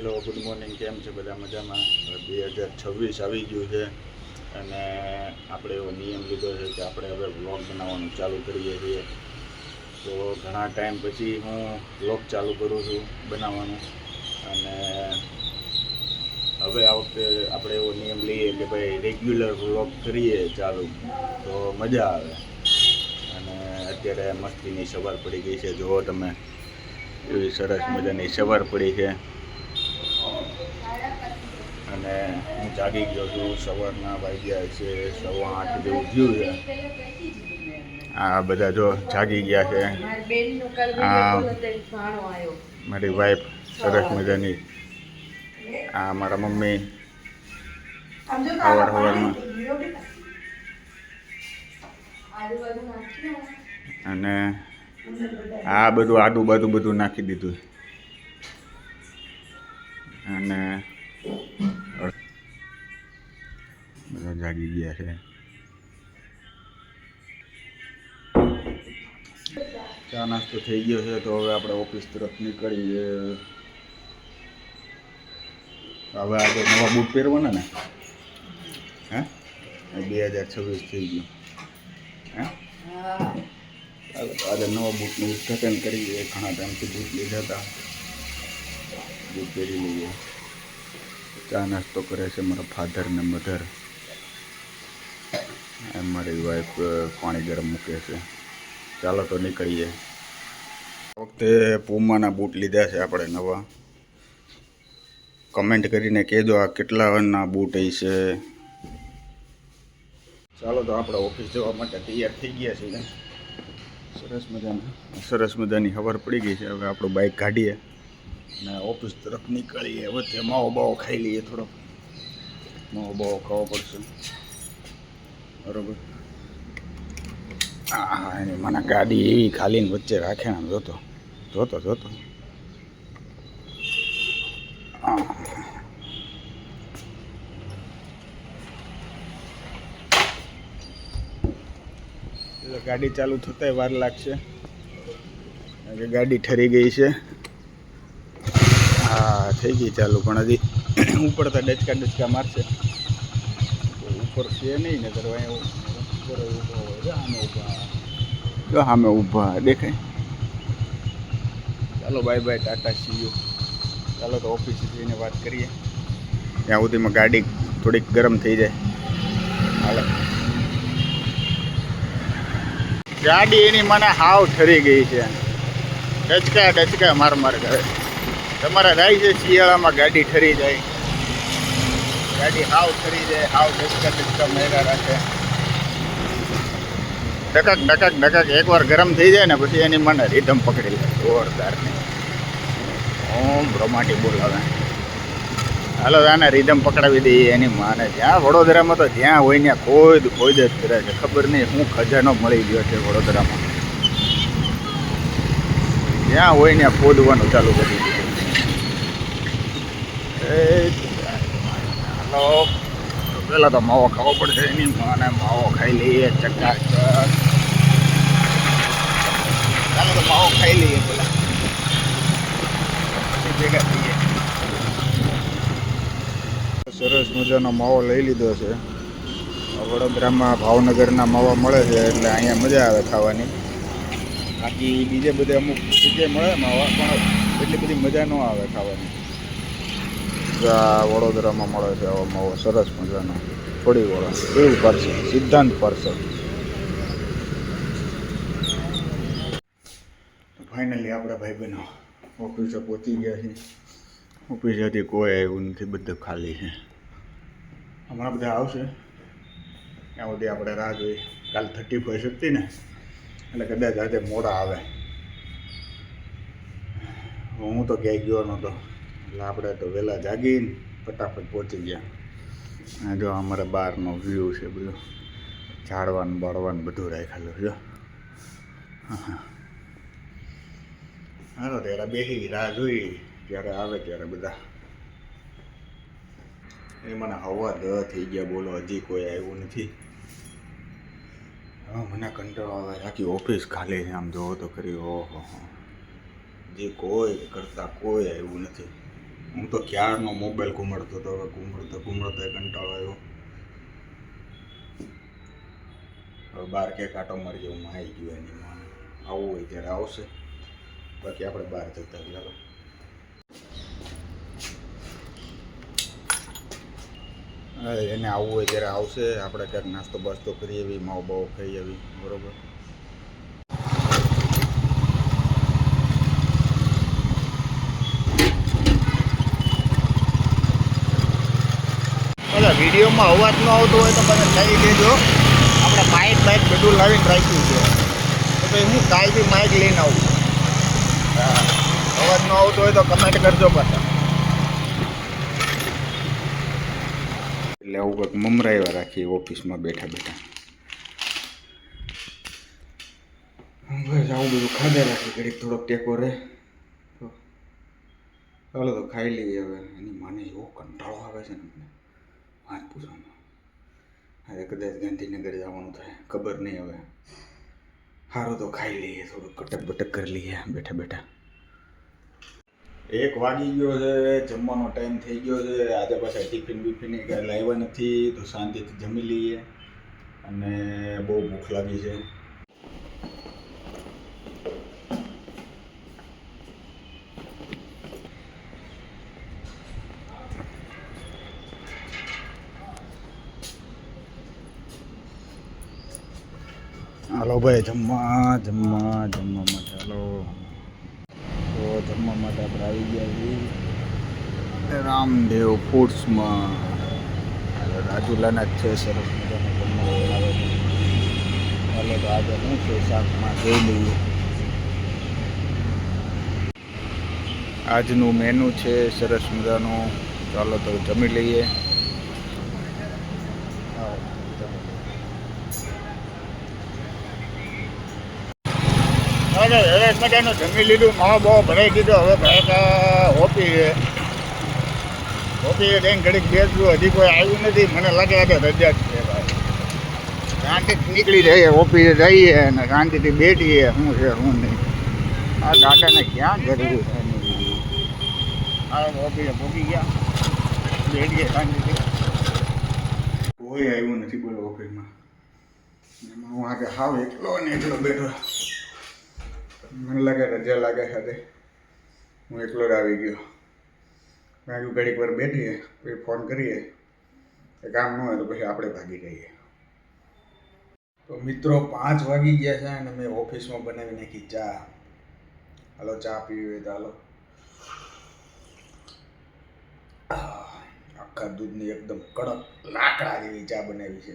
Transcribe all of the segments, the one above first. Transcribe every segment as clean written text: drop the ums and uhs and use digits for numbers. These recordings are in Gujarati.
હેલો ગુડ મોર્નિંગ, કેમ છે બધા? મજામાં? 2026 આવી ગયું છે અને આપણે એવો નિયમ લીધો છે કે આપણે હવે વ્લોગ બનાવવાનું ચાલુ કરીએ છીએ. તો ઘણા ટાઈમ પછી હું વ્લોગ ચાલુ કરું છું બનાવવાનું, અને હવે આ વખતે આપણે એવો નિયમ લઈએ કે ભાઈ રેગ્યુલર વ્લોગ કરીએ ચાલુ તો મજા આવે. અને અત્યારે મસ્તીની સવાર પડી ગઈ છે, જુઓ તમે, એવી સરસ મજાની સવાર પડી છે. અને હું જાગી ગયો છું. સવારના વાગ્યા છે 8:15 જેવું થયું છે. આ બધા જો જાગી ગયા છે. આ મારી વાઈફ સરસ મજાની, આ મારા મમ્મી સવારમાં, અને આ બધું આડું બાજુ બધું નાખી દીધું. અને બધા જાગી ગયા છે. ચા નાસ્તો થઈ ગયો છે, તો હવે આપણે ઓફિસ તરફ નીકળીએ. હવે આજે નવા બૂટ પહેરવાના ને? હે, 2026 થઈ ગયું. હે, આજે નવા બૂટનું ઉદ્ઘાટન કરીએ. ઘણા ટાઈમથી બૂટ લીધા હતા, બૂટ પહેરી લઈએ. ચા નાસ્તો કરે છે મારા ફાધર ને મધર. મારી વાઈફ પાણી ગરમ મૂકે છે. ચાલો તો નીકળીએ. આ વખતે પૂમાના બૂટ લીધા છે આપણે નવા. કમેન્ટ કરીને કહેજો આ કેટલાના બૂટ છે. ચાલો તો આપણે ઓફિસ જવા માટે તૈયાર થઈ ગયા છીએ. સરસ મજાની ખબર પડી ગઈ છે. હવે આપણું બાઇક કાઢીએ અને ઓફિસ તરફ નીકળીએ. વચ્ચે માવો બાવો ખાઈ લઈએ. થોડોક માવો બાવો ખાવો પડશે, બરોબર? હા, એની મને ગાડી એવી ખાલીને વચ્ચે રાખે, આમ જોતો જોતો જોતો. એટલે ગાડી ચાલુ થતાંય વાર લાગશે, કારણ કે ગાડી ઠરી ગઈ છે. હા, થઈ ગઈ ચાલુ, પણ હજી ઉપડતા ડચકા મારશે. ઉપર છે નહીં ને કરવા એવું ઉપર ઊભો હોય. જો સામે ઊભા દેખાય. ચાલો bye bye, Tata C you. ચાલો તો ઓફિસે જઈને વાત કરીએ. ત્યાં સુધીમાં ગાડી થોડીક ગરમ થઈ જાય. હાલો, ગાડી એની મને હાવ ઠરી ગઈ છે. ડચકા માર કરે. તમારે રાય છે શિયાળામાં ગાડી ઠરી જાય, ગાડી હાવ ઠરી જાય, હાવ ડચકા મેળા રાખે. ડકક એકવાર ગરમ થઈ જાય ને પછી એની મને રીધમ પકડી લે જોરદારની. ઓમ બ્રહ્માટી બોલાવે. હાલો આને રીધમ પકડાવી દઈએ એની માને. જ્યાં વડોદરામાં તો જ્યાં હોય ત્યાં કોઈ જ કરે છે. ખબર નહીં શું ખજાનો મળી ગયો છે વડોદરામાં. જ્યાં હોય ત્યાં ખોદવાનું ચાલુ કરી દીધું. હાલો, પેલા તો માવો ખાવો પડશે એની માને. માવો ખાઈ લઈએ ચકાચક. ચાલો તો માવો ખાઈ લઈએ પેલા, ભેગા થઈએ. સરસ મજાનો માવો લઈ લીધો છે. વડોદરામાં ભાવનગરના માવા મળે છે એટલે અહીંયા મજા આવે ખાવાની. બાકી બીજે બધે અમુક જગ્યાએ મળે માવા, પણ એટલી બધી મજા ન આવે ખાવાની. વડોદરામાં મળે છે આવો માવો સરસ મજાનો, થોડી વાળો. કેવું પાર્સલ? સિદ્ધાંત પાર્સલ. ફાઇનલી આપણા ભાઈ બહેનો ઓફિસે પહોંચી ગયા છે. ઓફિસેથી કોઈ આવ્યું નથી, બધું ખાલી છે. હમણાં બધા આવશે, ત્યાં સુધી આપણે રાહ જોઈએ. કાલ 31 હતી ને, એટલે કદાચ આજે મોડા આવે. હું તો ક્યાંય ગયો નહોતો, એટલે આપણે તો વહેલા જાગીને ફટાફટ પહોંચી ગયા. જો અમારા બહારનો વ્યૂ છે બધું, ઝાડવાનું બાળવાનું બધું રાખેલું છે. હા, હાલો ત્યારે બેસી રાહ જોઈ જ્યારે આવે ત્યારે બધા. એ મને હવા 10 થઈ ગયા, બોલો, હજી કોઈ આવ્યું નથી. હા, મને કંટાળો આવે. આખી ઓફિસ ખાલી છે, આમ જોવો તો ખરી. ઓહો, હજી કોઈ કરતા કોઈ આવ્યું નથી. હું તો ક્યારનો મોબાઈલ ઘૂમડતો હતો, હવે ઘૂમડતો કંટાળો આવ્યો. હવે બહાર કે કાંટો મારી જેવું આવી ગયું એની માં. આવું હોય ત્યારે આવશે, બાકી આપણે બહાર જતા ચાલો. એને આવવું હોય ત્યારે આવશે, આપણે ક્યાંક નાસ્તો બાસ્તો કરી એવી, માવો બાવો ખાઈ એવી, બરોબર. વિડીયોમાં અવાજ ન આવતો હોય તો મને કહી દેજો. આપણે માઇક બધું લાવીને રાખ્યું છે, તો ભાઈ હું કાંઈ બી માઇક લઈને આવું. હા, અવાજ ન આવતો હોય તો કમેન્ટ કરજો પાછા. એટલે આવું કંઈક મમરાવ્યા રાખીએ ઓફિસમાં બેઠા બેઠા. બસ આવું બધું ખાધા રાખીએ, ઘડીક થોડોક ટેકો રહે તો ચાલો તો ખાઈ લઈએ. હવે એની માને એવો કંટાળો આવે છે ને મને વાત પૂછવાનો. હવે કદાચ ગાંધીનગર જવાનું થાય, ખબર નહીં. હવે સારું તો ખાઈ લઈએ, થોડું કટક બટક કરી લઈએ બેઠા બેઠા. 1 વાગી ગયો છે, જમવાનો ટાઈમ થઈ ગયો છે. આજે પાછા ટિફિન બિફિન કાંઈ લાવ્યા નથી, તો શાંતિથી જમી લઈએ. અને બહુ ભૂખ લાગી છે. હાલો ભાઈ, જમવા માટે હાલો. તો જમવા માટે આપણે આવી ગયા છીએ રામદેવ ફૂડ્સમાં. રાજુલાના જ છે, સરસ મજાનો જમવાનું બનાવે છે. ચાલો તો આજે શું છે શાકમાં જોઈ લઈએ. આજનું મેનુ છે સરસ મજાનું. ચાલો તો જમી લઈએ. સરસ મજાનું જમી લીધું, માવો બાવો ભરાઈ દીધો. હવે ભાઈ ઓફિસે જઈને ઘડીક બેસવું. હજી કોઈ આવ્યું નથી, મને લાગે તો રજા જ છે ભાઈ. શાંતિથી નીકળી જઈએ, ઓફિસે જઈએ અને શાંતિથી બેઠીએ. શું છે શું નહીં, આ દાદાને ક્યાં જરૂર છે. આ ઓફિસે પહોંચી ગયા, બેઠીએ શાંતિથી. કોઈ આવ્યું નથી બોલો ઓફિસમાં. એમાં હું આગળ હાવ એકલો ને એકલો બેઠો. મને લાગે રજા લાગે સાથે હું એકલો જ આવી ગયો. મેં કીધું ઘડીક વાર બેઠીએ, પછી ફોન કરીએ. કામ ન હોય તો પછી આપણે ભાગી જઈએ. તો મિત્રો 5 વાગી ગયા છે અને મેં ઓફિસમાં બનાવી નાખી ચા. હાલો ચા પીવી હોય તો હાલો. આખા દૂધની એકદમ કડક લાકડા જેવી ચા બનાવી છે.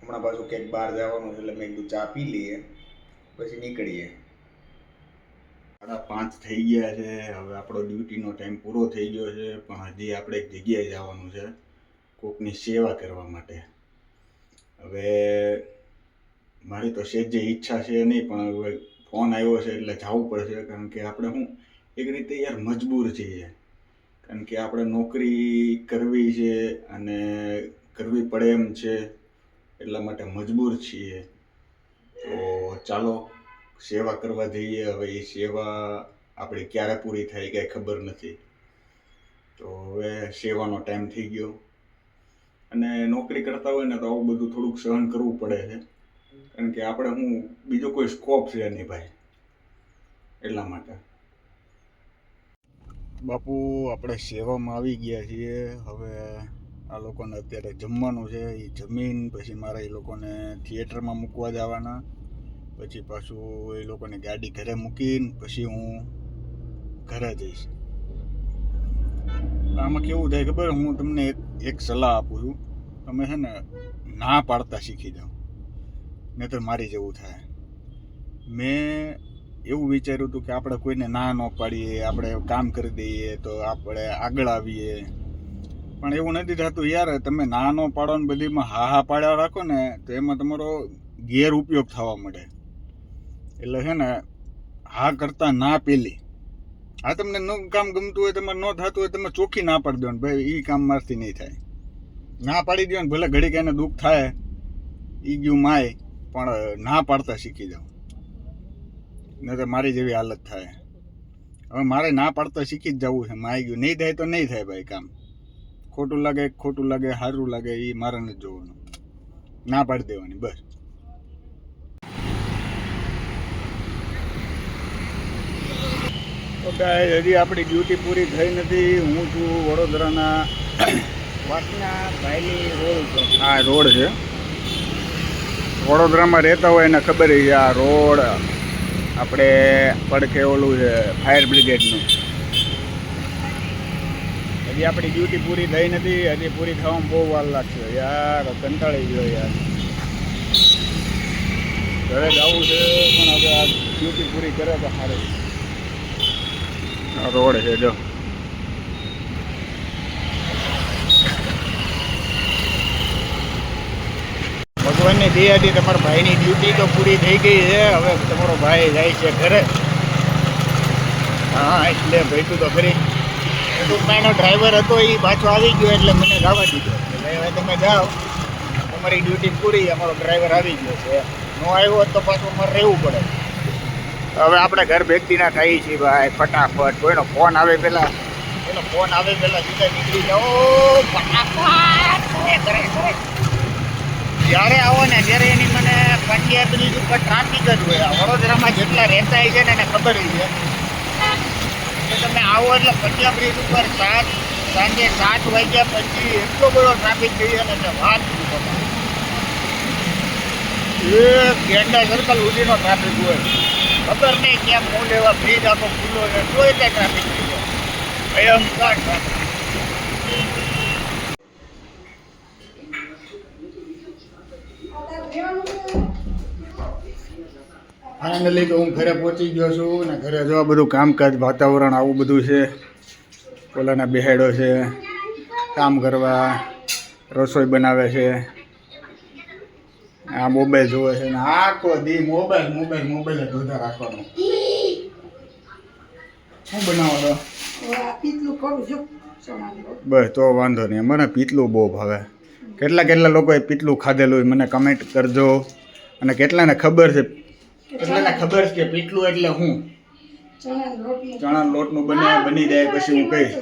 હમણાં પાછું ક્યાંક બહાર જવાનું છે, એટલે મેં કીધું ચા પી લઈએ પછી નીકળીએ. 5:30 થઈ ગયા છે. હવે આપણો ડ્યુટીનો ટાઈમ પૂરો થઈ ગયો છે, પણ હજી આપણે એક જગ્યાએ જવાનું છે કોકની સેવા કરવા માટે. હવે મારી તો સહેજે ઈચ્છા છે નહીં, પણ હવે ફોન આવ્યો છે એટલે જવું પડશે. કારણ કે આપણે શું એક રીતે યાર મજબૂર છીએ, કારણ કે આપણે નોકરી કરવી છે અને કરવી પડે એમ છે, એટલા માટે મજબૂર છીએ. તો ચાલો સેવા કરવા જઈએ. હવે એ સેવા આપણી ક્યારે પૂરી થાય કાંઈ ખબર નથી. તો હવે સેવાનો ટાઈમ થઈ ગયો. અને નોકરી કરતા હોય ને તો આવું બધું થોડુંક સહન કરવું પડે છે, કારણ કે આપણે હું બીજો કોઈ સ્કોપ છે નહીં ભાઈ, એટલા માટે. બાપુ આપણે સેવામાં આવી ગયા છીએ. હવે આ લોકોને અત્યારે જમવાનું છે, એ જમીન પછી મારે એ લોકોને થિયેટરમાં મૂકવા જવાના. પછી પાછું એ લોકોને ગાડી ઘરે મૂકીને પછી હું ઘરે જઈશ. આમાં કેવું થાય ખબર, હું તમને એક સલાહ આપું છું. તમે છે ને ના પાડતા શીખી જાઓ, નહીંતર મારી જેવું થાય. મેં એવું વિચાર્યું હતું કે આપણે કોઈને ના ન પાડીએ, આપણે કામ કરી દઈએ તો આપણે આગળ આવીએ, પણ એવું નથી થતું યાર. તમે ના ન પાડો ને બધીમાં હા પાડ્યા રાખો ને, તો એમાં તમારો ગેરઉપયોગ થવા મળે. એટલે છે ને હા કરતા ના પેલી. હા, તમને ન કામ ગમતું હોય, તમારે ન થતું હોય, તમે ચોખ્ખી ના પાડી દો ને ભાઈ એ કામ મારથી નહીં થાય. ના પાડી દો ને, ભલે ઘડીક એને દુઃખ થાય, એ ગયું માય, પણ ના પાડતા શીખી જાઓ, નહીં તો મારી જેવી હાલત થાય. હવે મારે ના પાડતો શીખી જ જવું છે. માઈ ગયું નહીં થાય તો નહીં થાય ભાઈ કામ. ખોટું લાગે સારું લાગે એ મારે નથી જોવાનું. ના પાડી દેવાની બસ. તો ગાય હજી આપણી ડ્યુટી પૂરી થઈ નથી. હું છું વડોદરાના વાસના ભાઈની રોડ ઉપર. આ રોડ છે, વડોદરામાં રહેતા હોય એને ખબર છે આ રોડ આપણે પડખે ઓલું છે ફાયર બ્રિગેડનું. હજી આપણી ડ્યુટી પૂરી થઈ નથી. હજી પૂરી થવામાં બહુ વાર લાગશે યાર. કંટાળી ગયો યાર. ઘરે જવું છે પણ હવે આ ડ્યુટી પૂરી કરે તો સારું. આ રોડ છે જો. ભગવાનની દયાથી તમારા ભાઈની ડ્યુટી તો પૂરી થઈ ગઈ છે. હવે તમારો ભાઈ જાય છે ઘરે. હા એટલે ભેટું તો ખરી. ટૂંકમાં ડ્રાઈવર હતો એ પાછો આવી ગયો એટલે મને જવા દીધો. એટલે હવે તમે જાઓ, તમારી ડ્યુટી પૂરી, અમારો ડ્રાઈવર આવી ગયો છે. નો આવ્યો તો પાછું અમારે રહેવું પડે. હવે આપણે ઘર ભેગતીના થઈએ છીએ ભાઈ ફટાફટ. કોઈનો ફોન આવે પહેલાં સીધા નીકળી જાઓ ફટાફટ. જ્યારે આવો ને ત્યારે એની મને પંડ્યા બ્રિજ ઉપર ટ્રાફિક જ હોય. વડોદરામાં જેટલા રહેતા હોય છે ને એને ખબર છે કે તમે આવો એટલે પંડ્યા બ્રિજ ઉપર સાંજે 7 વાગ્યા પછી એટલો બધો ટ્રાફિક થઈ જાય ને કે વાત એ ગેંડા સર્કલ સુધીનો ટ્રાફિક હોય. ખબર નહીં ક્યાં હું લેવા બ્રિજ આખો ખુલ્લો છે તોય ત્યાં ટ્રાફિક થઈ જાય. ભયંકર ટ્રાફિક. ફાઇનલી તો હું ઘરે પહોંચી ગયો છું ને ઘરે જો બધું કામકાજ વાતાવરણ આવું બધું છે. ઓલાના બેહાડો છે કામ કરવા, રસોઈ બનાવે છે, આ મોબાઈલ જોવે છે ને આખો દી મોબાઈલ જ ધોધા રાખવાનો. શું બનાવો તો બસ તો વાંધો નહીં. મને પીતલું બહુ ભાવે. કેટલા લોકોએ પીતલું ખાધેલું હોય મને કમેન્ટ કરજો. અને કેટલાને ખબર છે કે પીતલું એટલે હું ચણા લોટનું બની જાય પછી હું કહીશ.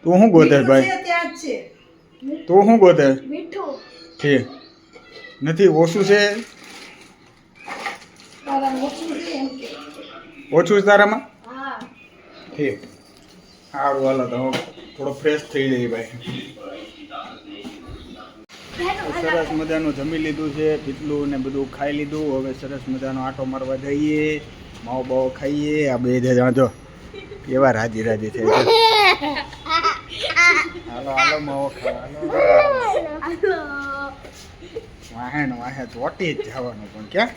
તું શું ગોતે ભાઈ? તું શું ગોતે? ઠીક નથી ઓછું છે? ઓછું છે તારામાં? ઠીક સારું હાલો તો થોડો ફ્રેશ થઈ જાય ભાઈ. સરસ મજાનું જમી લીધું છે, પીતલું ને બધું ખાઈ લીધું. હવે સરસ મજાનો આટો મારવા જઈએ, માવો બાવો ખાઈએ. આ બે જાણજો કેવા રાજી થઈ છે. હાલો માવો ખા. વાહે ચોટી જ જવાનું પણ ક્યાં